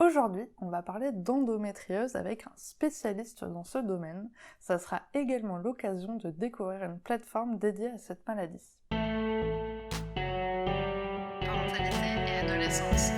Aujourd'hui, on va parler d'endométriose avec un spécialiste dans ce domaine. Ça sera également l'occasion de découvrir une plateforme dédiée à cette maladie. Parentalité et adolescence.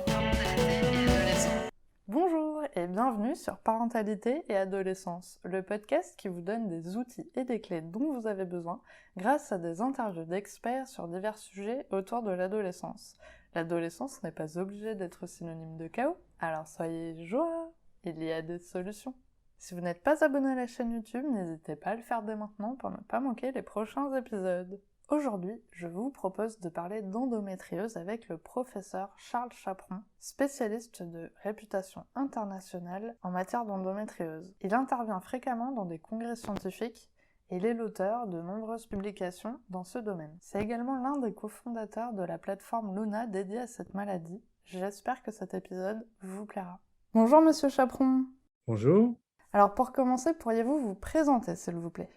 Parentalité et adolescence. Bonjour et bienvenue sur Parentalité et Adolescence, le podcast qui vous donne des outils et des clés dont vous avez besoin grâce à des interviews d'experts sur divers sujets autour de l'adolescence. L'adolescence n'est pas obligée d'être synonyme de chaos, alors soyez joie, il y a des solutions. Si vous n'êtes pas abonné à la chaîne YouTube, n'hésitez pas à le faire dès maintenant pour ne pas manquer les prochains épisodes. Aujourd'hui, je vous propose de parler d'endométriose avec le professeur Charles Chaperon, spécialiste de réputation internationale en matière d'endométriose. Il intervient fréquemment dans des congrès scientifiques et il est l'auteur de nombreuses publications dans ce domaine. C'est également l'un des cofondateurs de la plateforme Luna dédiée à cette maladie. J'espère que cet épisode vous plaira. Bonjour Monsieur Chaperon. Bonjour. Alors pour commencer, pourriez-vous vous présenter s'il vous plaît?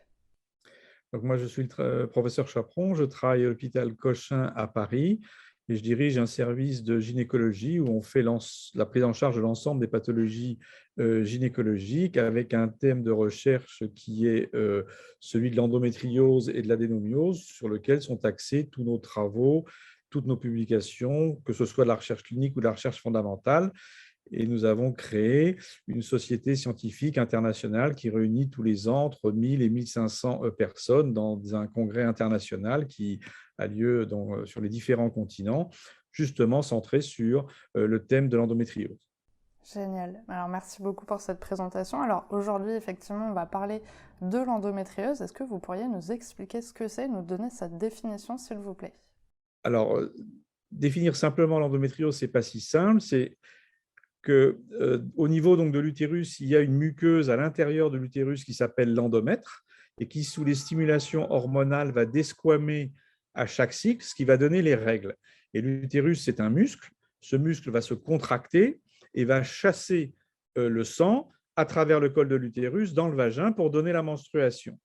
Donc moi, je suis le professeur Chaperon, je travaille à l'hôpital Cochin à Paris et je dirige un service de gynécologie où on fait la prise en charge de l'ensemble des pathologies gynécologiques avec un thème de recherche qui est celui de l'endométriose et de l'adénomiose sur lequel sont axés tous nos travaux, toutes nos publications, que ce soit de la recherche clinique ou de la recherche fondamentale. Et nous avons créé une société scientifique internationale qui réunit tous les ans entre 1000 et 1500 personnes dans un congrès international qui a lieu sur les différents continents, justement centré sur le thème de l'endométriose. Génial. Alors merci beaucoup pour cette présentation. Alors aujourd'hui, effectivement, on va parler de l'endométriose. Est-ce que vous pourriez nous expliquer ce que c'est, nous donner sa définition, s'il vous plaît? Alors, définir simplement l'endométriose, ce n'est pas si simple. C'est qu'au niveau donc, de l'utérus, il y a une muqueuse à l'intérieur de l'utérus qui s'appelle l'endomètre et qui, sous les stimulations hormonales, va desquamer à chaque cycle, ce qui va donner les règles. Et l'utérus, c'est un muscle. Ce muscle va se contracter et va chasser le sang à travers le col de l'utérus dans le vagin pour donner la menstruation.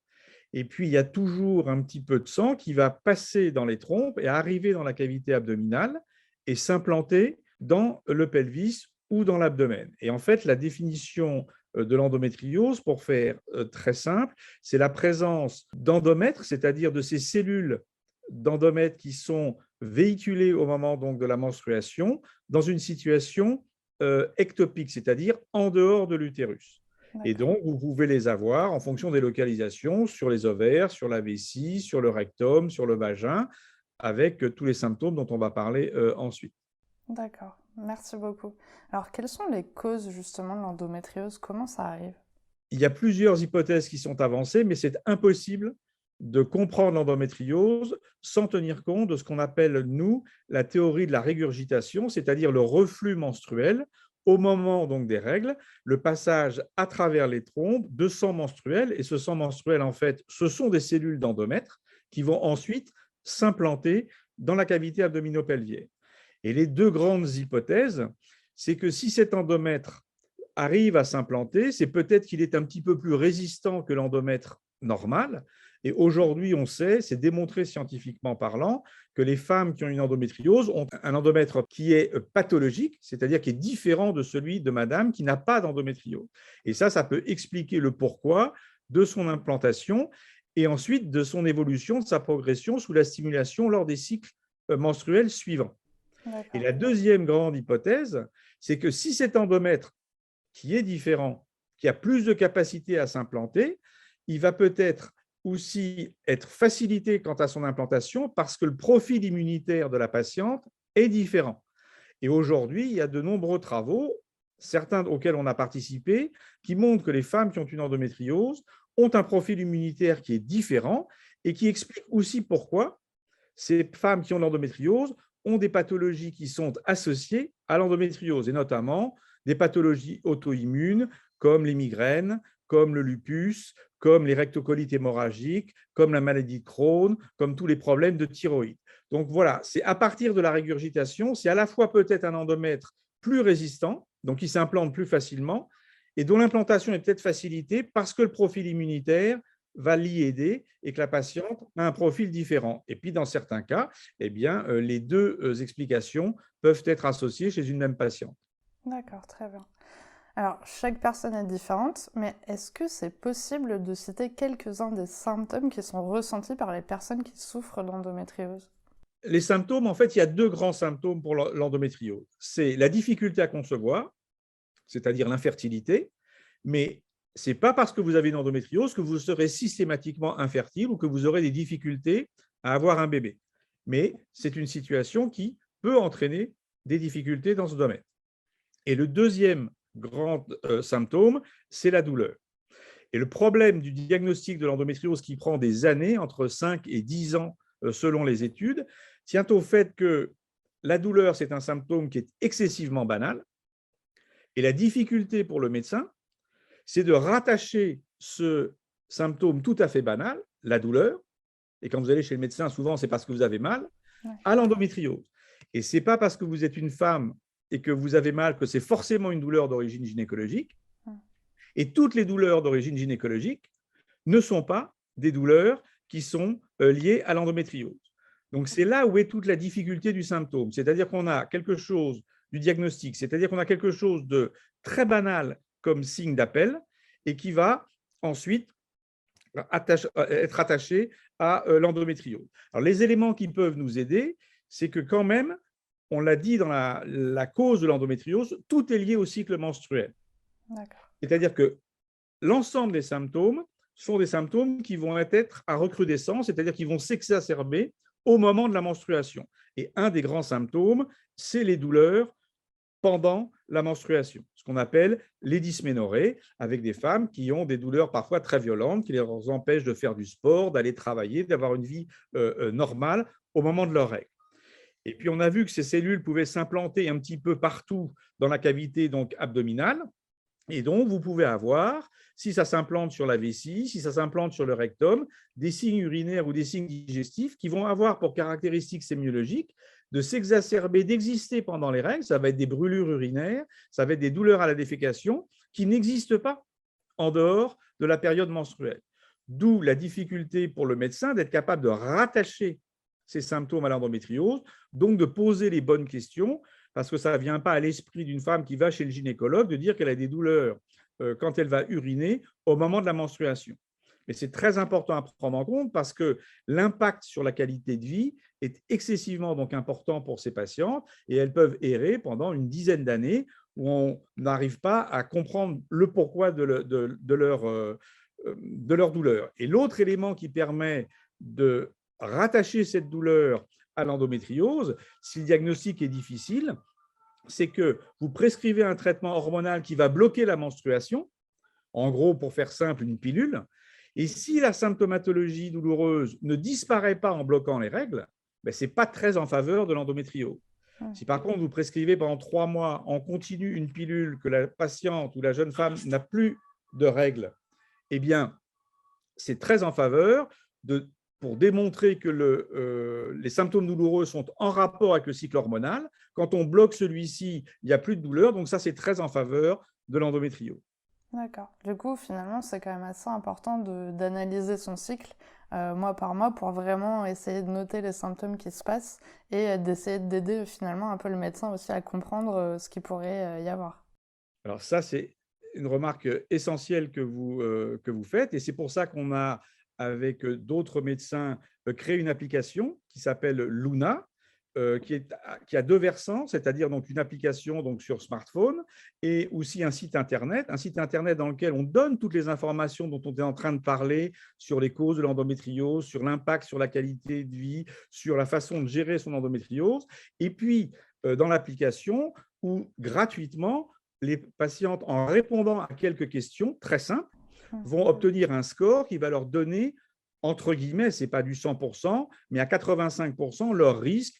Et puis, il y a toujours un petit peu de sang qui va passer dans les trompes et arriver dans la cavité abdominale et s'implanter dans le pelvis ou dans l'abdomen. Et en fait, la définition de l'endométriose, pour faire très simple, c'est la présence d'endomètres, c'est-à-dire de ces cellules d'endomètres qui sont véhiculées au moment donc, de la menstruation dans une situation ectopique, c'est-à-dire en dehors de l'utérus. Et donc, vous pouvez les avoir en fonction des localisations sur les ovaires, sur la vessie, sur le rectum, sur le vagin, avec tous les symptômes dont on va parler ensuite. D'accord, merci beaucoup. Alors quelles sont les causes justement de l'endométriose? Comment ça arrive? Il y a plusieurs hypothèses qui sont avancées, mais c'est impossible de comprendre l'endométriose sans tenir compte de ce qu'on appelle, nous, la théorie de la régurgitation, c'est-à-dire le reflux menstruel au moment donc des règles, le passage à travers les trompes de sang menstruel. Et ce sang menstruel, en fait, ce sont des cellules d'endomètre qui vont ensuite s'implanter dans la cavité abdominopelvienne. Et les deux grandes hypothèses, c'est que si cet endomètre arrive à s'implanter, c'est peut-être qu'il est un petit peu plus résistant que l'endomètre normal. Et aujourd'hui, on sait, c'est démontré scientifiquement parlant, que les femmes qui ont une endométriose ont un endomètre qui est pathologique, c'est-à-dire qui est différent de celui de madame qui n'a pas d'endométriose. Et ça peut expliquer le pourquoi de son implantation et ensuite de son évolution, de sa progression sous la stimulation lors des cycles menstruels suivants. Et la deuxième grande hypothèse, c'est que si cet endomètre qui est différent, qui a plus de capacité à s'implanter, il va peut-être aussi être facilité quant à son implantation parce que le profil immunitaire de la patiente est différent. Et aujourd'hui, il y a de nombreux travaux, certains auxquels on a participé, qui montrent que les femmes qui ont une endométriose ont un profil immunitaire qui est différent et qui explique aussi pourquoi ces femmes qui ont l'endométriose ont des pathologies qui sont associées à l'endométriose, et notamment des pathologies auto-immunes comme les migraines, comme le lupus, comme les rectocolites hémorragiques, comme la maladie de Crohn, comme tous les problèmes de thyroïde. Donc voilà, c'est à partir de la régurgitation, c'est à la fois peut-être un endomètre plus résistant, donc qui s'implante plus facilement, et dont l'implantation est peut-être facilitée parce que le profil immunitaire va l'y aider et que la patiente a un profil différent. Et puis, dans certains cas, eh bien, les deux explications peuvent être associées chez une même patiente. D'accord, très bien. Alors, chaque personne est différente, mais est-ce que c'est possible de citer quelques-uns des symptômes qui sont ressentis par les personnes qui souffrent d'endométriose? Les symptômes, en fait, il y a deux grands symptômes pour l'endométriose. C'est la difficulté à concevoir, c'est-à-dire l'infertilité, mais ce n'est pas parce que vous avez une endométriose que vous serez systématiquement infertile ou que vous aurez des difficultés à avoir un bébé. Mais c'est une situation qui peut entraîner des difficultés dans ce domaine. Et le deuxième grand symptôme, c'est la douleur. Et le problème du diagnostic de l'endométriose qui prend des années, entre 5 et 10 ans selon les études, tient au fait que la douleur, c'est un symptôme qui est excessivement banal. Et la difficulté pour le médecin, c'est de rattacher ce symptôme tout à fait banal, la douleur, et quand vous allez chez le médecin, souvent c'est parce que vous avez mal, à l'endométriose. Et ce n'est pas parce que vous êtes une femme et que vous avez mal que c'est forcément une douleur d'origine gynécologique. Et toutes les douleurs d'origine gynécologique ne sont pas des douleurs qui sont liées à l'endométriose. Donc c'est là où est toute la difficulté du symptôme. C'est-à-dire qu'on a quelque chose du diagnostic, c'est-à-dire qu'on a quelque chose de très banal comme signe d'appel et qui va ensuite être attaché à l'endométriose. Alors les éléments qui peuvent nous aider, c'est que quand même, on l'a dit dans la cause de l'endométriose, tout est lié au cycle menstruel. C'est-à-dire que l'ensemble des symptômes sont des symptômes qui vont être à recrudescence, c'est-à-dire qui vont s'exacerber au moment de la menstruation. Et un des grands symptômes, c'est les douleurs pendant la menstruation, ce qu'on appelle les dysménorrhées, avec des femmes qui ont des douleurs parfois très violentes, qui les empêchent de faire du sport, d'aller travailler, d'avoir une vie normale au moment de leurs règles. Et puis, on a vu que ces cellules pouvaient s'implanter un petit peu partout dans la cavité donc, abdominale. Et donc, vous pouvez avoir, si ça s'implante sur la vessie, si ça s'implante sur le rectum, des signes urinaires ou des signes digestifs qui vont avoir pour caractéristique sémiologique de s'exacerber, d'exister pendant les règles. Ça va être des brûlures urinaires, ça va être des douleurs à la défécation qui n'existent pas en dehors de la période menstruelle. D'où la difficulté pour le médecin d'être capable de rattacher ces symptômes à l'endométriose, donc de poser les bonnes questions, parce que ça ne vient pas à l'esprit d'une femme qui va chez le gynécologue de dire qu'elle a des douleurs quand elle va uriner au moment de la menstruation. Mais c'est très important à prendre en compte parce que l'impact sur la qualité de vie est excessivement donc important pour ces patientes et elles peuvent errer pendant une dizaine d'années où on n'arrive pas à comprendre le pourquoi de leur douleur. Et l'autre élément qui permet de rattacher cette douleur à l'endométriose, si le diagnostic est difficile, c'est que vous prescrivez un traitement hormonal qui va bloquer la menstruation, en gros, pour faire simple, une pilule, et si la symptomatologie douloureuse ne disparaît pas en bloquant les règles, ben, ce n'est pas très en faveur de l'endométriose. Si par contre vous prescrivez pendant 3 mois en continu une pilule que la patiente ou la jeune femme n'a plus de règles, eh bien, c'est très en faveur pour démontrer que les symptômes douloureux sont en rapport avec le cycle hormonal. Quand on bloque celui-ci, il n'y a plus de douleur. Donc ça, c'est très en faveur de l'endométriose. D'accord. Du coup, finalement, c'est quand même assez important d'analyser son cycle mois par mois pour vraiment essayer de noter les symptômes qui se passent et d'essayer d'aider finalement un peu le médecin aussi à comprendre ce qu'il pourrait y avoir. Alors ça, c'est une remarque essentielle que vous faites et c'est pour ça qu'on a, avec d'autres médecins, créé une application qui s'appelle Luna, qui a 2 versants, c'est-à-dire donc une application donc sur smartphone et aussi un site internet dans lequel on donne toutes les informations dont on est en train de parler sur les causes de l'endométriose, sur l'impact sur la qualité de vie, sur la façon de gérer son endométriose. Et puis, dans l'application, où gratuitement, les patientes, en répondant à quelques questions très simples, vont obtenir un score qui va leur donner, entre guillemets, ce n'est pas du 100%, mais à 85% leur risque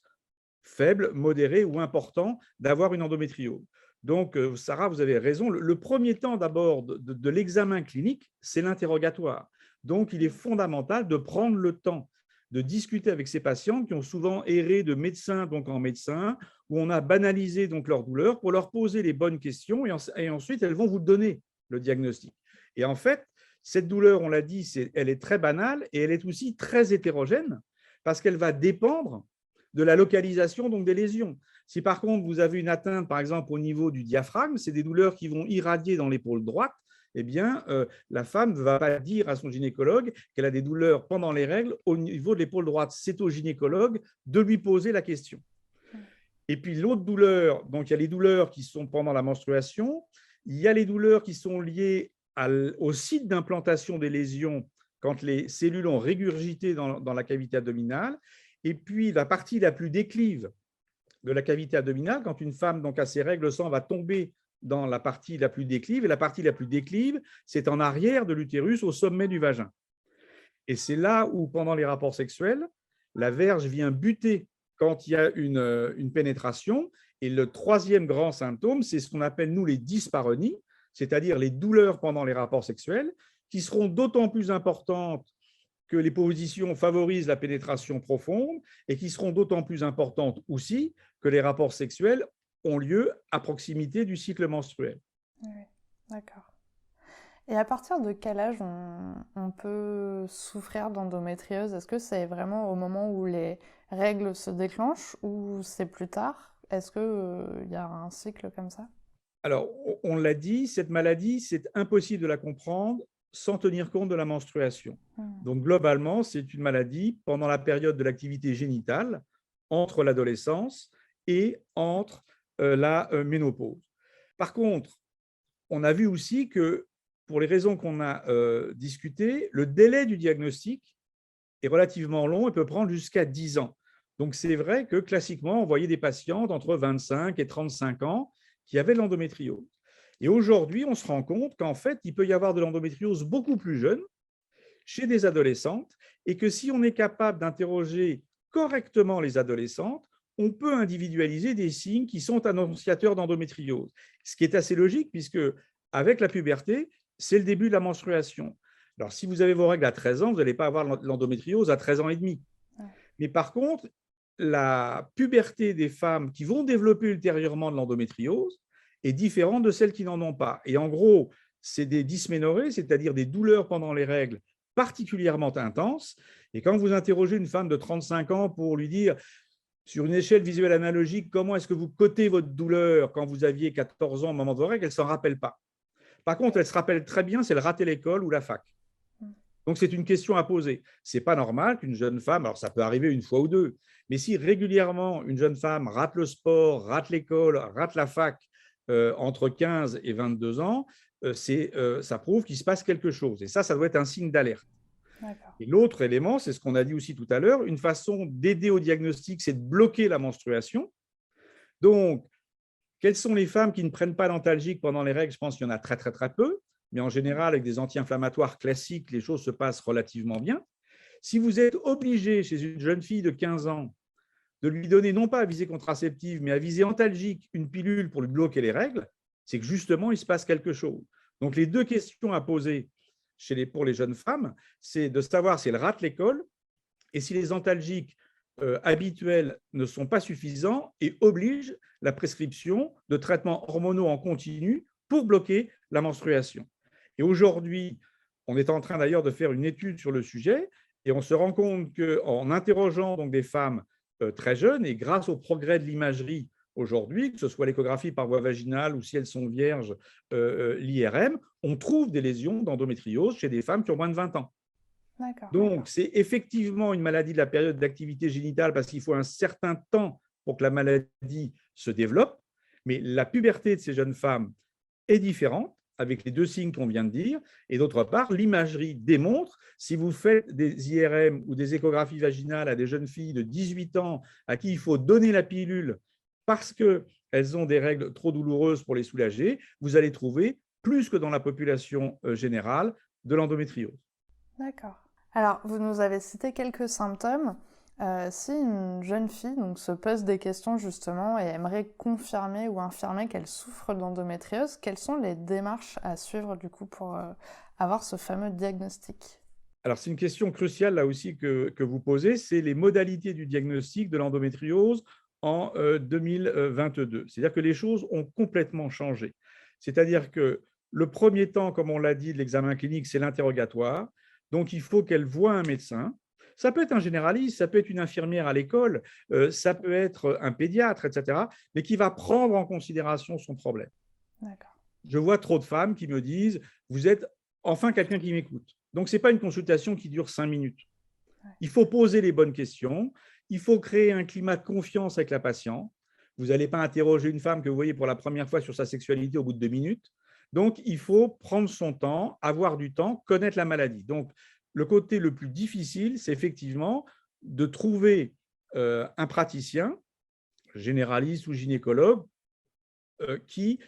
faible, modéré ou important d'avoir une endométriose. Donc, Sarah, vous avez raison. Le premier temps d'abord de l'examen clinique, c'est l'interrogatoire. Donc, il est fondamental de prendre le temps de discuter avec ces patientes qui ont souvent erré de médecin donc en médecin, où on a banalisé donc leur douleur pour leur poser les bonnes questions et ensuite elles vont vous donner le diagnostic. Et en fait, Cette douleur, on l'a dit, elle est très banale et elle est aussi très hétérogène parce qu'elle va dépendre de la localisation donc des lésions. Si par contre vous avez une atteinte, par exemple, au niveau du diaphragme, c'est des douleurs qui vont irradier dans l'épaule droite, eh bien, la femme ne va pas dire à son gynécologue qu'elle a des douleurs pendant les règles au niveau de l'épaule droite. C'est au gynécologue de lui poser la question. Et puis l'autre douleur, donc il y a les douleurs qui sont pendant la menstruation, il y a les douleurs qui sont liées au site d'implantation des lésions quand les cellules ont régurgité dans la cavité abdominale, et puis la partie la plus déclive de la cavité abdominale, quand une femme donc, a ses règles, le sang va tomber dans la partie la plus déclive, et la partie la plus déclive, c'est en arrière de l'utérus, au sommet du vagin. Et c'est là où, pendant les rapports sexuels, la verge vient buter quand il y a une pénétration. Et le troisième grand symptôme, c'est ce qu'on appelle, nous, les dyspareunies, c'est-à-dire les douleurs pendant les rapports sexuels, qui seront d'autant plus importantes que les positions favorisent la pénétration profonde et qui seront d'autant plus importantes aussi que les rapports sexuels ont lieu à proximité du cycle menstruel. Oui, d'accord. Et à partir de quel âge on peut souffrir d'endométriose? Est-ce que c'est vraiment au moment où les règles se déclenchent ou c'est plus tard? Est-ce qu'il y a un cycle comme ça? Alors, on l'a dit, cette maladie, c'est impossible de la comprendre sans tenir compte de la menstruation. Donc, globalement, c'est une maladie pendant la période de l'activité génitale, entre l'adolescence et entre la ménopause. Par contre, on a vu aussi que, pour les raisons qu'on a discutées, le délai du diagnostic est relativement long et peut prendre jusqu'à 10 ans. Donc, c'est vrai que, classiquement, on voyait des patientes entre 25 et 35 ans qui avaient de l'endométriose. Et aujourd'hui, on se rend compte qu'en fait, il peut y avoir de l'endométriose beaucoup plus jeune, chez des adolescentes, et que si on est capable d'interroger correctement les adolescentes, on peut individualiser des signes qui sont annonciateurs d'endométriose. Ce qui est assez logique, puisque avec la puberté, c'est le début de la menstruation. Alors, si vous avez vos règles à 13 ans, vous n'allez pas avoir l'endométriose à 13 ans et demi. Mais par contre, la puberté des femmes qui vont développer ultérieurement de l'endométriose est différente de celles qui n'en ont pas. Et en gros, c'est des dysménorrhées, c'est-à-dire des douleurs pendant les règles particulièrement intenses. Et quand vous interrogez une femme de 35 ans pour lui dire, sur une échelle visuelle analogique, comment est-ce que vous cotez votre douleur quand vous aviez 14 ans au moment de vos règles, elle ne s'en rappelle pas. Par contre, elle se rappelle très bien si elle ratait l'école ou la fac. Donc, c'est une question à poser. Ce n'est pas normal qu'une jeune femme, alors ça peut arriver une fois ou deux, mais si régulièrement une jeune femme rate le sport, rate l'école, rate la fac entre 15 et 22 ans, ça prouve qu'il se passe quelque chose. Et ça doit être un signe d'alerte. Et l'autre élément, c'est ce qu'on a dit aussi tout à l'heure, une façon d'aider au diagnostic, c'est de bloquer la menstruation. Donc, quelles sont les femmes qui ne prennent pas d'antalgiques pendant les règles? Je pense qu'il y en a très, très, très peu. Mais en général, avec des anti-inflammatoires classiques, les choses se passent relativement bien. Si vous êtes obligé, chez une jeune fille de 15 ans, de lui donner non pas à visée contraceptive, mais à visée antalgique, une pilule pour lui bloquer les règles, c'est que justement, il se passe quelque chose. Donc, les deux questions à poser pour les jeunes femmes, c'est de savoir si elles ratent l'école et si les antalgiques habituels ne sont pas suffisants et obligent la prescription de traitements hormonaux en continu pour bloquer la menstruation. Et aujourd'hui, on est en train d'ailleurs de faire une étude sur le sujet et on se rend compte qu'en interrogeant donc des femmes très jeunes et grâce au progrès de l'imagerie aujourd'hui, que ce soit l'échographie par voie vaginale ou si elles sont vierges, l'IRM, on trouve des lésions d'endométriose chez des femmes qui ont moins de 20 ans. Donc, c'est effectivement une maladie de la période d'activité génitale parce qu'il faut un certain temps pour que la maladie se développe, mais la puberté de ces jeunes femmes est différente avec les deux signes qu'on vient de dire. Et d'autre part, l'imagerie démontre, si vous faites des IRM ou des échographies vaginales à des jeunes filles de 18 ans à qui il faut donner la pilule parce qu'elles ont des règles trop douloureuses pour les soulager, vous allez trouver, plus que dans la population générale, de l'endométriose. D'accord. Alors, vous nous avez cité quelques symptômes. Si une jeune fille donc, se pose des questions justement et aimerait confirmer ou infirmer qu'elle souffre d'endométriose, quelles sont les démarches à suivre du coup pour avoir ce fameux diagnostic? Alors, c'est une question cruciale là aussi que vous posez, c'est les modalités du diagnostic de l'endométriose en 2022. C'est-à-dire que les choses ont complètement changé. C'est-à-dire que le premier temps, comme on l'a dit, de l'examen clinique, c'est l'interrogatoire. Donc, il faut qu'elle voie un médecin. Ça peut être un généraliste, ça peut être une infirmière à l'école, ça peut être un pédiatre, etc., mais qui va prendre en considération son problème. D'accord. Je vois trop de femmes qui me disent « Vous êtes enfin quelqu'un qui m'écoute ». Donc, ce n'est pas une consultation qui dure 5 minutes. Il faut poser les bonnes questions, il faut créer un climat de confiance avec la patiente. Vous n'allez pas interroger une femme que vous voyez pour la première fois sur sa sexualité au bout de 2 minutes. Donc, il faut prendre son temps, avoir du temps, connaître la maladie. Donc, le côté le plus difficile, c'est effectivement de trouver un praticien, généraliste ou gynécologue, qui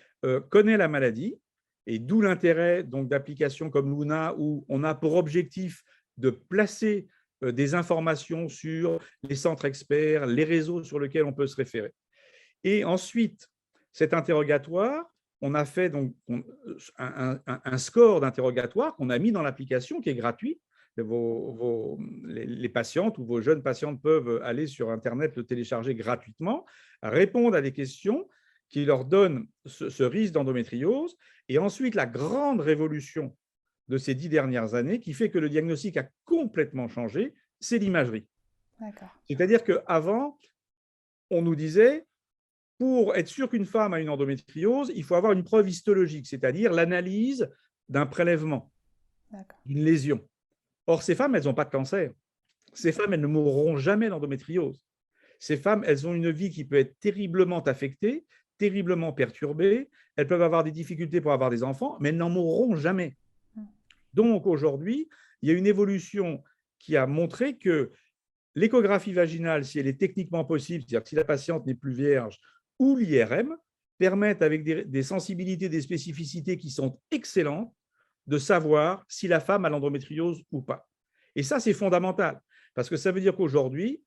connaît la maladie, et d'où l'intérêt d'applications comme Luna, où on a pour objectif de placer des informations sur les centres experts, les réseaux sur lesquels on peut se référer. Et ensuite, cet interrogatoire, on a fait donc un score d'interrogatoire qu'on a mis dans l'application qui est gratuit. Les patientes ou vos jeunes patientes peuvent aller sur Internet, le télécharger gratuitement, répondre à des questions qui leur donnent ce risque d'endométriose. Et ensuite, la grande révolution de ces 10 dernières années qui fait que le diagnostic a complètement changé, c'est l'imagerie. C'est-à-dire qu'avant, on nous disait, pour être sûr qu'une femme a une endométriose, il faut avoir une preuve histologique, c'est-à-dire l'analyse d'un prélèvement, d'une lésion. Or, ces femmes, elles n'ont pas de cancer. Ces femmes, elles ne mourront jamais d'endométriose. Ces femmes, elles ont une vie qui peut être terriblement affectée, terriblement perturbée. Elles peuvent avoir des difficultés pour avoir des enfants, mais elles n'en mourront jamais. Donc, aujourd'hui, il y a une évolution qui a montré que l'échographie vaginale, si elle est techniquement possible, c'est-à-dire que si la patiente n'est plus vierge, ou l'IRM, permettent, avec des sensibilités, des spécificités qui sont excellentes, de savoir si la femme a l'endométriose ou pas. Et ça, c'est fondamental, parce que ça veut dire qu'aujourd'hui,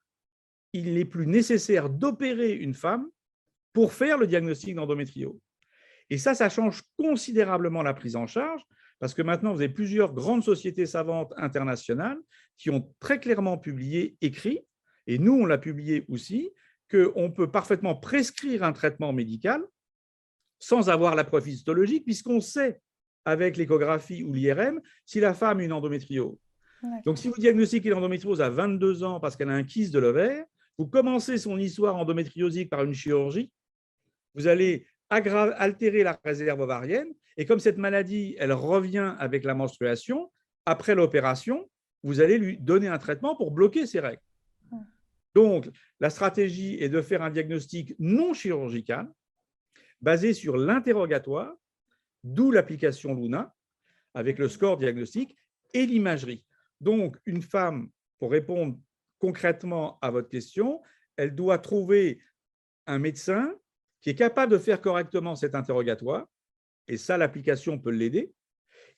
il n'est plus nécessaire d'opérer une femme pour faire le diagnostic d'endométriose. Et ça change considérablement la prise en charge, parce que maintenant, vous avez plusieurs grandes sociétés savantes internationales qui ont très clairement publié, écrit, et nous, on l'a publié aussi, qu'on peut parfaitement prescrire un traitement médical sans avoir la preuve histologique, puisqu'on sait, avec l'échographie ou l'IRM, si la femme a une endométriose. Donc, si vous diagnostiquez l'endométriose à 22 ans parce qu'elle a un kyste de l'ovaire, vous commencez son histoire endométriosique par une chirurgie, vous allez altérer la réserve ovarienne, et comme cette maladie, elle revient avec la menstruation, après l'opération, vous allez lui donner un traitement pour bloquer ses règles. Donc, la stratégie est de faire un diagnostic non chirurgical, basé sur l'interrogatoire, d'où l'application Luna, avec le score diagnostique et l'imagerie. Donc, une femme, pour répondre concrètement à votre question, elle doit trouver un médecin qui est capable de faire correctement cet interrogatoire, et ça, l'application peut l'aider.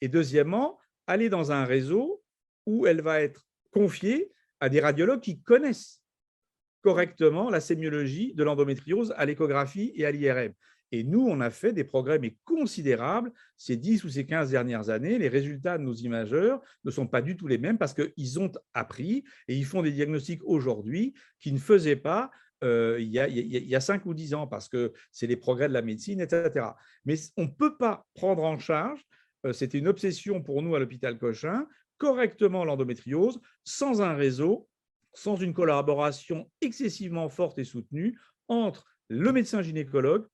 Et deuxièmement, aller dans un réseau où elle va être confiée à des radiologues qui connaissent correctement la sémiologie de l'endométriose à l'échographie et à l'IRM. Et nous, on a fait des progrès mais considérables ces 10 ou ces 15 dernières années. Les résultats de nos imageurs ne sont pas du tout les mêmes parce qu'ils ont appris et ils font des diagnostics aujourd'hui qu'ils ne faisaient pas il y a 5 ou 10 ans parce que c'est les progrès de la médecine, etc. Mais on ne peut pas prendre en charge, c'était une obsession pour nous à l'hôpital Cochin, correctement l'endométriose sans un réseau, sans une collaboration excessivement forte et soutenue entre le médecin gynécologue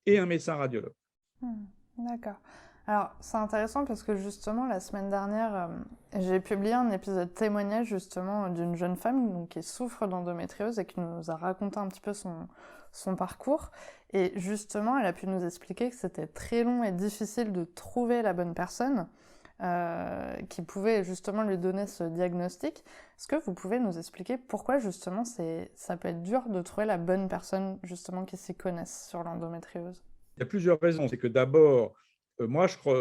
et un médecin radiologue. D'accord. Alors, c'est intéressant parce que justement, la semaine dernière, j'ai publié un épisode témoignage justement d'une jeune femme donc, qui souffre d'endométriose et qui nous a raconté un petit peu son parcours. Et justement, elle a pu nous expliquer que c'était très long et difficile de trouver la bonne personne qui pouvait justement lui donner ce diagnostic. Est-ce que vous pouvez nous expliquer pourquoi justement ça peut être dur de trouver la bonne personne justement qui s'y connaisse sur l'endométriose? Il y a plusieurs raisons. C'est que d'abord, moi, je crois,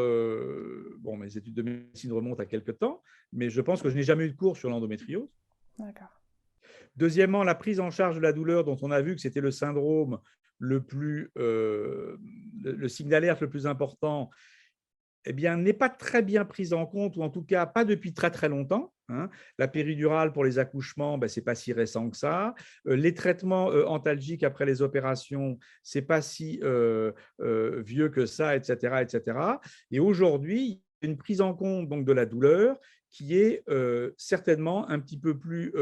bon, mes études de médecine remontent à quelques temps, mais je pense que je n'ai jamais eu de cours sur l'endométriose. D'accord. Deuxièmement, la prise en charge de la douleur, dont on a vu que c'était le syndrome le signe d'alerte le plus important, eh bien, n'est pas très bien prise en compte, ou en tout cas pas depuis très très longtemps. hein. La péridurale pour les accouchements, ce n'est pas si récent que ça. Les traitements antalgiques après les opérations, ce n'est pas si vieux que ça, etc., etc. Et aujourd'hui, il y a une prise en compte donc, de la douleur qui est certainement un petit peu plus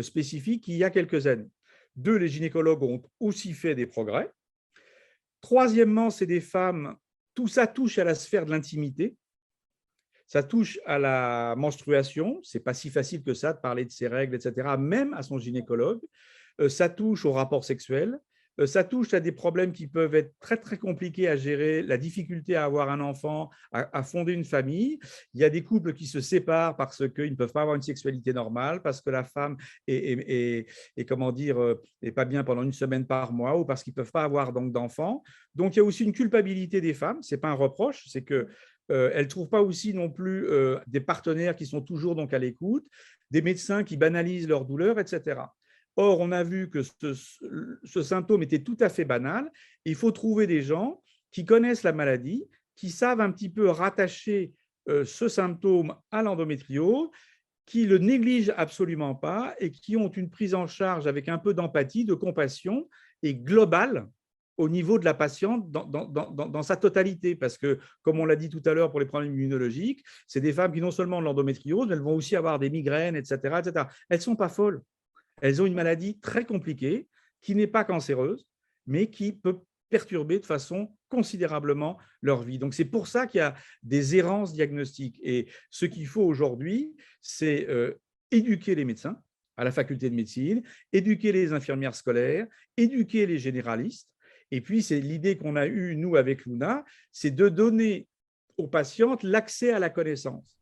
spécifique qu'il y a quelques années. Deux, les gynécologues ont aussi fait des progrès. Troisièmement, c'est des femmes, tout ça touche à la sphère de l'intimité. Ça touche à la menstruation, ce n'est pas si facile que ça de parler de ses règles, etc., même à son gynécologue. Ça touche au rapport sexuel, ça touche à des problèmes qui peuvent être très, très compliqués à gérer, la difficulté à avoir un enfant, à fonder une famille. Il y a des couples qui se séparent parce qu'ils ne peuvent pas avoir une sexualité normale, parce que la femme comment dire, est pas bien pendant une semaine par mois ou parce qu'ils ne peuvent pas avoir donc d'enfants. Donc, il y a aussi une culpabilité des femmes, ce n'est pas un reproche, c'est que elles ne trouvent pas aussi non plus des partenaires qui sont toujours donc à l'écoute, des médecins qui banalisent leur douleur, etc. Or, on a vu que ce symptôme était tout à fait banal. Il faut trouver des gens qui connaissent la maladie, qui savent un petit peu rattacher ce symptôme à l'endométriose, qui le négligent absolument pas et qui ont une prise en charge avec un peu d'empathie, de compassion et globale au niveau de la patiente dans sa totalité. Parce que, comme on l'a dit tout à l'heure pour les problèmes immunologiques, c'est des femmes qui non seulement ont de l'endométriose, mais elles vont aussi avoir des migraines, etc. etc. Elles ne sont pas folles. Elles ont une maladie très compliquée qui n'est pas cancéreuse, mais qui peut perturber de façon considérablement leur vie. Donc, c'est pour ça qu'il y a des errances diagnostiques. Et ce qu'il faut aujourd'hui, c'est éduquer les médecins à la faculté de médecine, éduquer les infirmières scolaires, éduquer les généralistes. Et puis, c'est l'idée qu'on a eue, nous, avec Luna, c'est de donner aux patientes l'accès à la connaissance.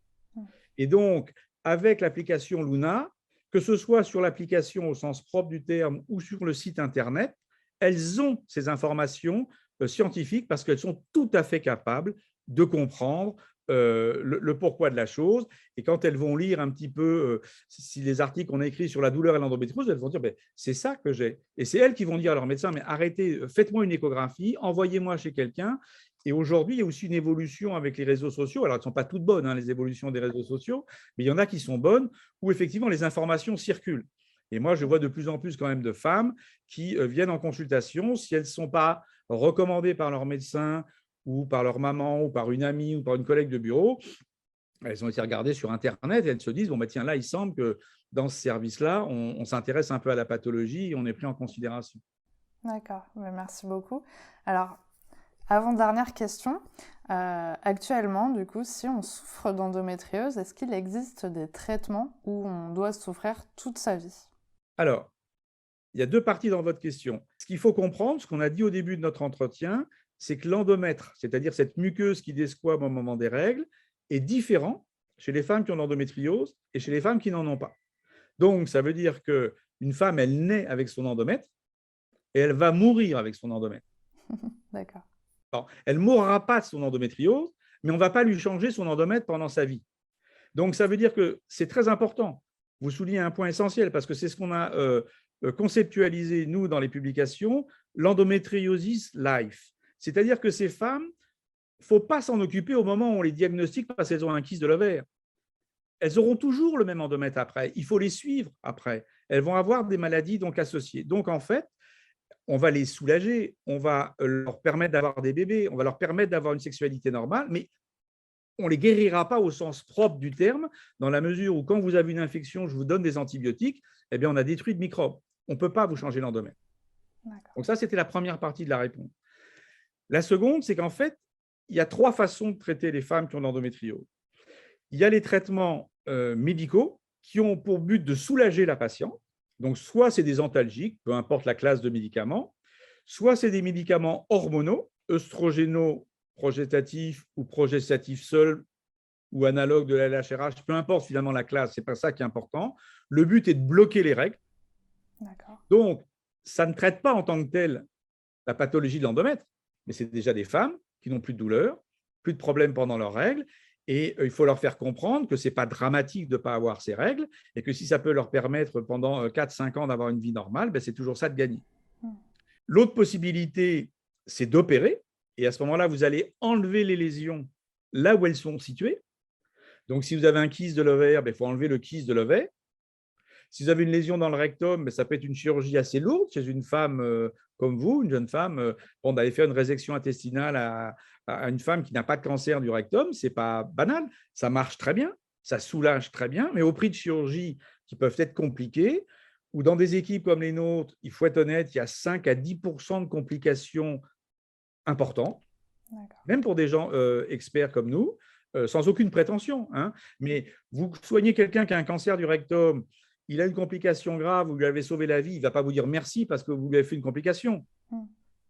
Et donc, avec l'application Luna, que ce soit sur l'application au sens propre du terme ou sur le site Internet, elles ont ces informations scientifiques parce qu'elles sont tout à fait capables de comprendre le pourquoi de la chose. Et quand elles vont lire un petit peu, si les articles qu'on a écrits sur la douleur et l'endométriose, elles vont dire c'est ça que j'ai. Et c'est elles qui vont dire à leur médecin mais arrêtez, faites-moi une échographie, envoyez-moi chez quelqu'un. Et aujourd'hui, il y a aussi une évolution avec les réseaux sociaux. Alors, elles ne sont pas toutes bonnes, hein, les évolutions des réseaux sociaux, mais il y en a qui sont bonnes où effectivement les informations circulent. Et moi, je vois de plus en plus quand même de femmes qui viennent en consultation. Si elles ne sont pas recommandées par leur médecin ou par leur maman ou par une amie ou par une collègue de bureau, elles ont été regardées sur Internet et elles se disent, bon, tiens, là, il semble que dans ce service-là, on s'intéresse un peu à la pathologie et on est pris en considération. D'accord, merci beaucoup. Alors, avant-dernière question. Actuellement, du coup, si on souffre d'endométriose, est-ce qu'il existe des traitements où on doit souffrir toute sa vie? Alors, il y a deux parties dans votre question. Ce qu'il faut comprendre, ce qu'on a dit au début de notre entretien, c'est que l'endomètre, c'est-à-dire cette muqueuse qui desquame au moment des règles, est différent chez les femmes qui ont l'endométriose et chez les femmes qui n'en ont pas. Donc, ça veut dire qu'une femme, elle naît avec son endomètre et elle va mourir avec son endomètre. D'accord. Alors, elle ne mourra pas de son endométriose, mais on ne va pas lui changer son endomètre pendant sa vie. Donc, ça veut dire que c'est très important. Vous soulignez un point essentiel parce que c'est ce qu'on a conceptualisé, nous, dans les publications, l'endométriosis life. C'est-à-dire que ces femmes, il ne faut pas s'en occuper au moment où on les diagnostique parce qu'elles ont un kyste de l'ovaire. Elles auront toujours le même endomètre après. Il faut les suivre après. Elles vont avoir des maladies donc associées. Donc, en fait, on va les soulager, on va leur permettre d'avoir des bébés, on va leur permettre d'avoir une sexualité normale, mais on ne les guérira pas au sens propre du terme, dans la mesure où quand vous avez une infection, je vous donne des antibiotiques, eh bien, on a détruit de microbes. On ne peut pas vous changer l'endomètre. Donc ça, c'était la première partie de la réponse. La seconde, c'est qu'en fait, il y a trois façons de traiter les femmes qui ont l'endométriose. Il y a les traitements médicaux qui ont pour but de soulager la patiente. Donc, soit c'est des antalgiques, peu importe la classe de médicaments, soit c'est des médicaments hormonaux, œstrogénaux, progestatifs ou progestatifs seuls ou analogues de la LHRH, peu importe finalement la classe, ce n'est pas ça qui est important. Le but est de bloquer les règles. Donc, ça ne traite pas en tant que tel la pathologie de l'endomètre, mais c'est déjà des femmes qui n'ont plus de douleur, plus de problèmes pendant leurs règles. Et il faut leur faire comprendre que ce n'est pas dramatique de ne pas avoir ces règles et que si ça peut leur permettre pendant 4-5 ans d'avoir une vie normale, c'est toujours ça de gagner. L'autre possibilité, c'est d'opérer. Et à ce moment-là, vous allez enlever les lésions là où elles sont situées. Donc, si vous avez un kyste de l'ovaire, il faut enlever le kyste de l'ovaire. Si vous avez une lésion dans le rectum, ça peut être une chirurgie assez lourde chez une femme comme vous, une jeune femme. D'aller faire une résection intestinale à une femme qui n'a pas de cancer du rectum, ce n'est pas banal. Ça marche très bien, ça soulage très bien, mais au prix de chirurgies qui peuvent être compliquées, ou dans des équipes comme les nôtres, il faut être honnête, il y a 5 à 10% de complications importantes, même pour des gens experts comme nous, sans aucune prétention. Hein. Mais vous soignez quelqu'un qui a un cancer du rectum, il a une complication grave, vous lui avez sauvé la vie, il ne va pas vous dire merci parce que vous lui avez fait une complication.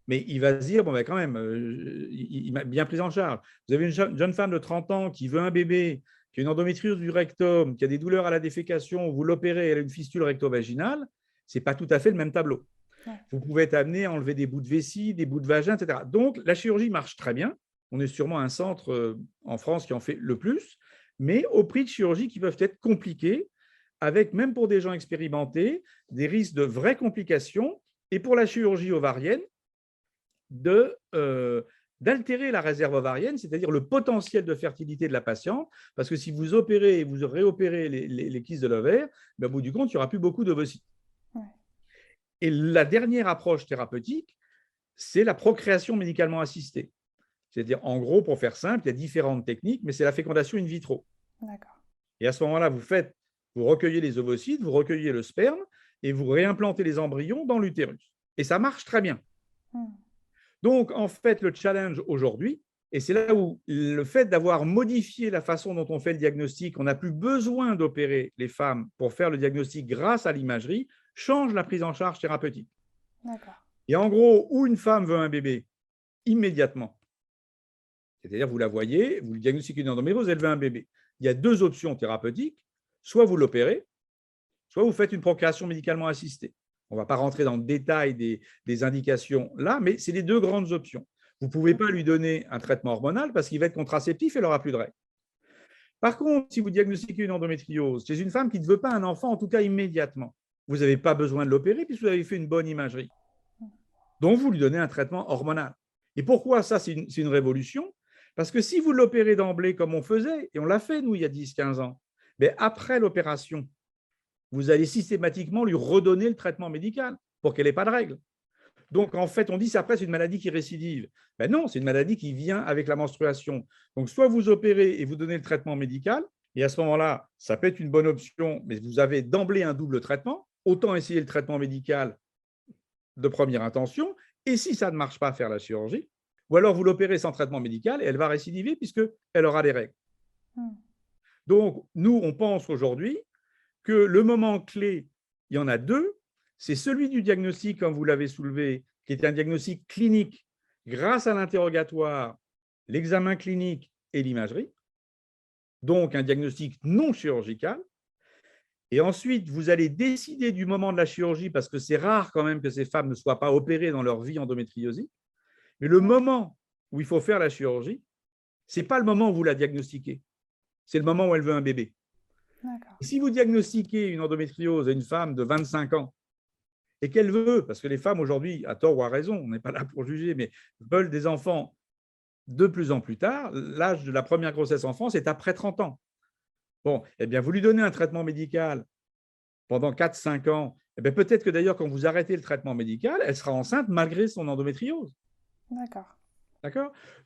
Mais il va se dire, quand même, il m'a bien pris en charge. Vous avez une jeune femme de 30 ans qui veut un bébé, qui a une endométriose du rectum, qui a des douleurs à la défécation, vous l'opérez, elle a une fistule recto-vaginale, ce n'est pas tout à fait le même tableau. Vous pouvez être amené à enlever des bouts de vessie, des bouts de vagin, etc. Donc, la chirurgie marche très bien. On est sûrement un centre en France qui en fait le plus, mais au prix de chirurgies qui peuvent être compliquées, avec, même pour des gens expérimentés, des risques de vraies complications, et pour la chirurgie ovarienne, d'altérer la réserve ovarienne, c'est-à-dire le potentiel de fertilité de la patiente, parce que si vous opérez et vous réopérez les kystes de l'ovaire, au bout du compte, il n'y aura plus beaucoup d'ovocytes. Et la dernière approche thérapeutique, c'est la procréation médicalement assistée. C'est-à-dire, en gros, pour faire simple, il y a différentes techniques, mais c'est la fécondation in vitro. Et à ce moment-là, vous recueillez les ovocytes, vous recueillez le sperme et vous réimplantez les embryons dans l'utérus. Et ça marche très bien. Donc, en fait, le challenge aujourd'hui, et c'est là où le fait d'avoir modifié la façon dont on fait le diagnostic, on n'a plus besoin d'opérer les femmes pour faire le diagnostic grâce à l'imagerie, change la prise en charge thérapeutique. Et en gros, où une femme veut un bébé, immédiatement, c'est-à-dire vous la voyez, vous le diagnostiquez une endométriose, elle veut un bébé. Il y a deux options thérapeutiques, soit vous l'opérez, soit vous faites une procréation médicalement assistée. On ne va pas rentrer dans le détail des indications là, mais c'est les deux grandes options. Vous ne pouvez pas lui donner un traitement hormonal parce qu'il va être contraceptif et il n'aura plus de règles. Par contre, si vous diagnostiquez une endométriose chez une femme qui ne veut pas un enfant, en tout cas immédiatement, vous n'avez pas besoin de l'opérer puisque vous avez fait une bonne imagerie. Donc, vous lui donnez un traitement hormonal. Et pourquoi ça, c'est une révolution? Parce que si vous l'opérez d'emblée comme on faisait, et on l'a fait, nous, il y a 10-15 ans, mais après l'opération, vous allez systématiquement lui redonner le traitement médical pour qu'elle n'ait pas de règles. Donc, en fait, on dit après, c'est une maladie qui récidive. Non, c'est une maladie qui vient avec la menstruation. Donc, soit vous opérez et vous donnez le traitement médical, et à ce moment-là, ça peut être une bonne option, mais vous avez d'emblée un double traitement. Autant essayer le traitement médical de première intention, et si ça ne marche pas, faire la chirurgie, ou alors vous l'opérez sans traitement médical et elle va récidiver puisqu'elle aura des règles. Donc, nous, on pense aujourd'hui que le moment clé, il y en a deux, c'est celui du diagnostic, comme vous l'avez soulevé, qui est un diagnostic clinique grâce à l'interrogatoire, l'examen clinique et l'imagerie, donc un diagnostic non chirurgical. Et ensuite, vous allez décider du moment de la chirurgie, parce que c'est rare quand même que ces femmes ne soient pas opérées dans leur vie endométriosique. Mais le moment où il faut faire la chirurgie, ce n'est pas le moment où vous la diagnostiquez, c'est le moment où elle veut un bébé. Si vous diagnostiquez une endométriose à une femme de 25 ans et qu'elle veut, parce que les femmes aujourd'hui, à tort ou à raison, on n'est pas là pour juger, mais veulent des enfants de plus en plus tard, l'âge de la première grossesse en France est après 30 ans. Bon, eh bien, vous lui donnez un traitement médical pendant 4-5 ans, eh bien, peut-être que d'ailleurs, quand vous arrêtez le traitement médical, elle sera enceinte malgré son endométriose. D'accord.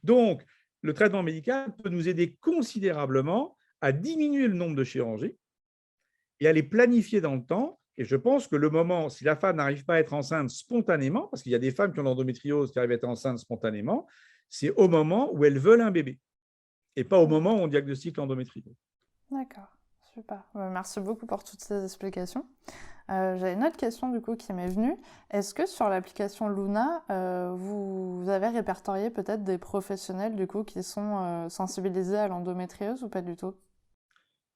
Donc, le traitement médical peut nous aider considérablement à diminuer le nombre de chirurgies et à les planifier dans le temps. Et je pense que le moment, si la femme n'arrive pas à être enceinte spontanément, parce qu'il y a des femmes qui ont l'endométriose qui arrivent à être enceintes spontanément, c'est au moment où elles veulent un bébé et pas au moment où on diagnostique l'endométriose. D'accord, super. Merci beaucoup pour toutes ces explications. J'ai une autre question du coup qui m'est venue. Est-ce que sur l'application Luna, vous avez répertorié peut-être des professionnels du coup qui sont sensibilisés à l'endométriose ou pas du tout?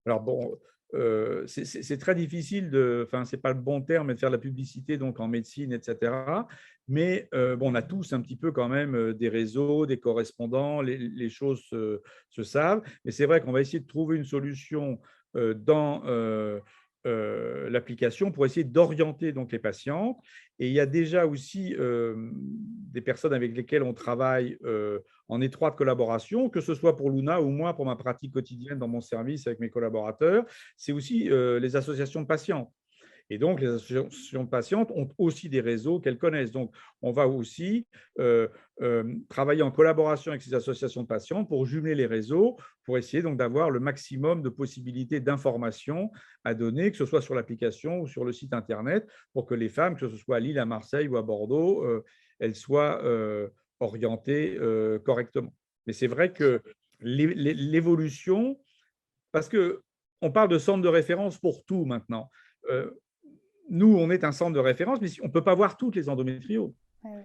Alors bon, c'est très difficile c'est pas le bon terme, mais de faire de la publicité donc en médecine, etc. Mais on a tous un petit peu quand même des réseaux, des correspondants, les choses se savent. Mais c'est vrai qu'on va essayer de trouver une solution dans l'application pour essayer d'orienter donc les patientes. Et il y a déjà aussi des personnes avec lesquelles on travaille en étroite collaboration, que ce soit pour Luna ou moi pour ma pratique quotidienne dans mon service avec mes collaborateurs. C'est aussi les associations de patients. Et donc, les associations de patientes ont aussi des réseaux qu'elles connaissent. Donc, on va aussi travailler en collaboration avec ces associations de patients pour jumeler les réseaux, pour essayer donc d'avoir le maximum de possibilités d'informations à donner, que ce soit sur l'application ou sur le site Internet, pour que les femmes, que ce soit à Lille, à Marseille ou à Bordeaux, elles soient orientées correctement. Mais c'est vrai que l'évolution, parce qu'on parle de centre de référence pour tout maintenant. Nous, on est un centre de référence, mais on ne peut pas voir toutes les endométrioses.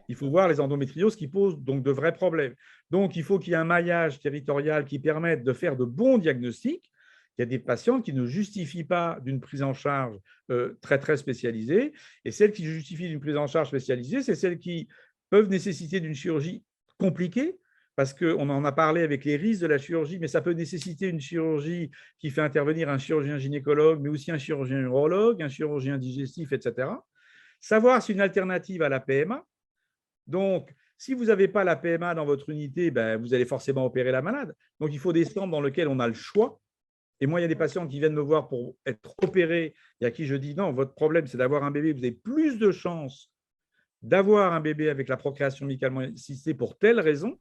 Il faut voir les endométrioses qui posent donc de vrais problèmes. Donc, il faut qu'il y ait un maillage territorial qui permette de faire de bons diagnostics. Il y a des patients qui ne justifient pas d'une prise en charge très, très spécialisée. Et celles qui justifient d'une prise en charge spécialisée, c'est celles qui peuvent nécessiter d'une chirurgie compliquée, parce qu'on en a parlé avec les risques de la chirurgie, mais ça peut nécessiter une chirurgie qui fait intervenir un chirurgien gynécologue, mais aussi un chirurgien urologue, un chirurgien digestif, etc. Savoir si une alternative à la PMA. Donc, si vous n'avez pas la PMA dans votre unité, ben, vous allez forcément opérer la malade. Donc, il faut des centres dans lesquels on a le choix. Et moi, il y a des patients qui viennent me voir pour être opérés et à qui je dis non, votre problème, c'est d'avoir un bébé. Vous avez plus de chances d'avoir un bébé avec la procréation médicalement assistée pour telle raison.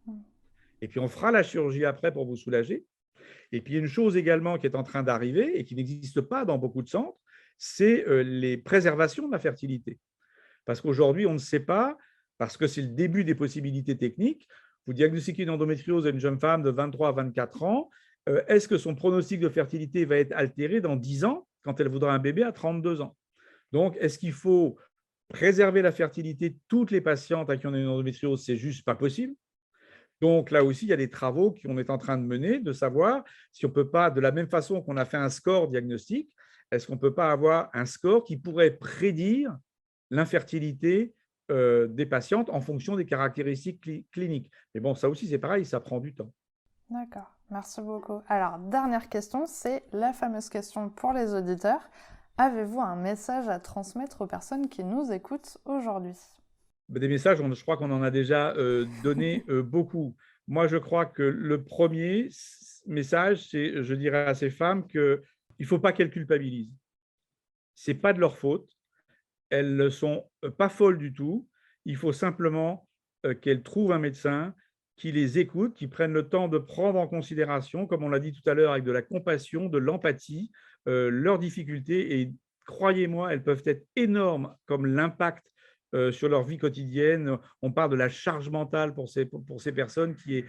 Et puis, on fera la chirurgie après pour vous soulager. Et puis, une chose également qui est en train d'arriver et qui n'existe pas dans beaucoup de centres, c'est les préservations de la fertilité. Parce qu'aujourd'hui, on ne sait pas, parce que c'est le début des possibilités techniques. Vous diagnostiquez une endométriose à une jeune femme de 23 à 24 ans. Est-ce que son pronostic de fertilité va être altéré dans 10 ans quand elle voudra un bébé à 32 ans? Donc, est-ce qu'il faut préserver la fertilité de toutes les patientes à qui on a une endométriose? C'est juste pas possible. Donc, là aussi, il y a des travaux qu'on est en train de mener, de savoir si on ne peut pas, de la même façon qu'on a fait un score diagnostique, est-ce qu'on ne peut pas avoir un score qui pourrait prédire l'infertilité des patientes en fonction des caractéristiques cliniques. Mais bon, ça aussi, c'est pareil, ça prend du temps. D'accord, merci beaucoup. Alors, dernière question, c'est la fameuse question pour les auditeurs. Avez-vous un message à transmettre aux personnes qui nous écoutent aujourd'hui? Des messages, je crois qu'on en a déjà donné beaucoup. Moi, je crois que le premier message, c'est, je dirais à ces femmes qu'il ne faut pas qu'elles culpabilisent. Ce n'est pas de leur faute. Elles ne sont pas folles du tout. Il faut simplement qu'elles trouvent un médecin qui les écoute, qui prenne le temps de prendre en considération, comme on l'a dit tout à l'heure, avec de la compassion, de l'empathie, leurs difficultés. Et croyez-moi, elles peuvent être énormes comme l'impact sur leur vie quotidienne. On parle de la charge mentale pour ces personnes qui est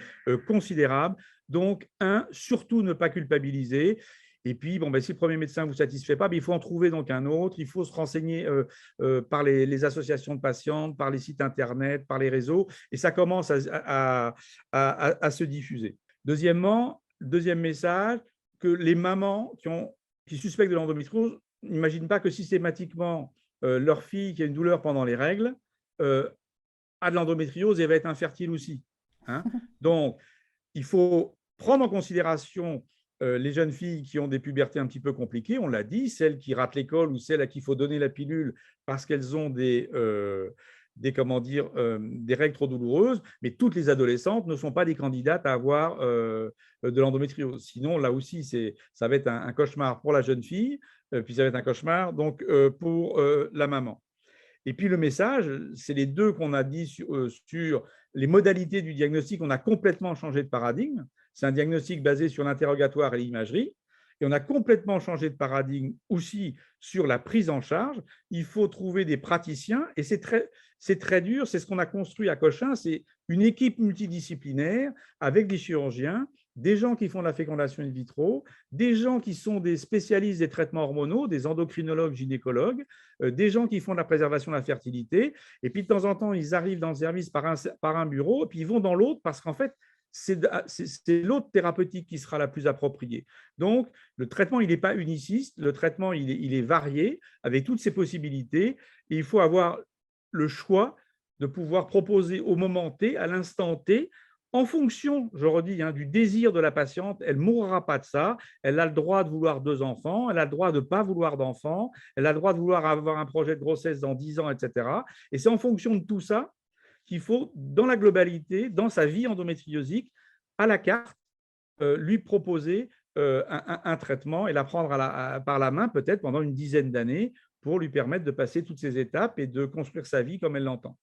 considérable. Donc, surtout ne pas culpabiliser. Et puis, bon, si le premier médecin ne vous satisfait pas, il faut en trouver donc un autre. Il faut se renseigner par les associations de patientes, par les sites Internet, par les réseaux. Et ça commence à se diffuser. Deuxième message, que les mamans qui suspectent de l'endométriose n'imaginent pas que systématiquement, leur fille qui a une douleur pendant les règles a de l'endométriose et va être infertile aussi. Hein. Donc, il faut prendre en considération les jeunes filles qui ont des pubertés un petit peu compliquées, on l'a dit, celles qui ratent l'école ou celles à qui il faut donner la pilule parce qu'elles ont des règles trop douloureuses, mais toutes les adolescentes ne sont pas des candidates à avoir de l'endométriose. Sinon, là aussi, ça va être un cauchemar pour la jeune fille, puis ça va être un cauchemar donc, pour la maman. Et puis le message, c'est les deux qu'on a dit sur les modalités du diagnostic. On a complètement changé de paradigme. C'est un diagnostic basé sur l'interrogatoire et l'imagerie. Et on a complètement changé de paradigme aussi sur la prise en charge. Il faut trouver des praticiens et c'est très dur. C'est ce qu'on a construit à Cochin. C'est une équipe multidisciplinaire avec des chirurgiens, des gens qui font de la fécondation in vitro, des gens qui sont des spécialistes des traitements hormonaux, des endocrinologues, gynécologues, des gens qui font de la préservation de la fertilité. Et puis, de temps en temps, ils arrivent dans le service par un bureau, et puis ils vont dans l'autre parce qu'en fait, c'est l'autre thérapeutique qui sera la plus appropriée. Donc, le traitement, il n'est pas uniciste, le traitement, il est varié avec toutes ses possibilités. Et il faut avoir le choix de pouvoir proposer au moment T, à l'instant T, en fonction, je redis, du désir de la patiente. Elle ne mourra pas de ça. Elle a le droit de vouloir 2 enfants. Elle a le droit de ne pas vouloir d'enfants. Elle a le droit de vouloir avoir un projet de grossesse dans 10 ans, etc. Et c'est en fonction de tout ça qu'il faut, dans la globalité, dans sa vie endométriosique, à la carte, lui proposer un traitement et la prendre par la main peut-être pendant une dizaine d'années pour lui permettre de passer toutes ces étapes et de construire sa vie comme elle l'entend.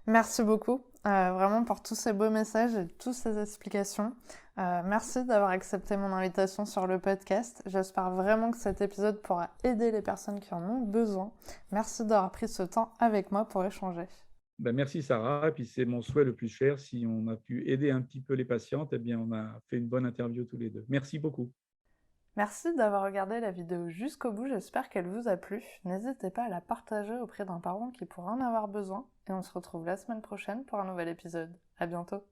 Merci beaucoup, vraiment pour tous ces beaux messages et toutes ces explications. Merci d'avoir accepté mon invitation sur le podcast. J'espère vraiment que cet épisode pourra aider les personnes qui en ont besoin. Merci d'avoir pris ce temps avec moi pour échanger. Ben, merci Sarah, et puis c'est mon souhait le plus cher. Si on a pu aider un petit peu les patientes, eh bien on a fait une bonne interview tous les deux. Merci beaucoup. Merci d'avoir regardé la vidéo jusqu'au bout, j'espère qu'elle vous a plu. N'hésitez pas à la partager auprès d'un parent qui pourrait en avoir besoin. Et on se retrouve la semaine prochaine pour un nouvel épisode. À bientôt.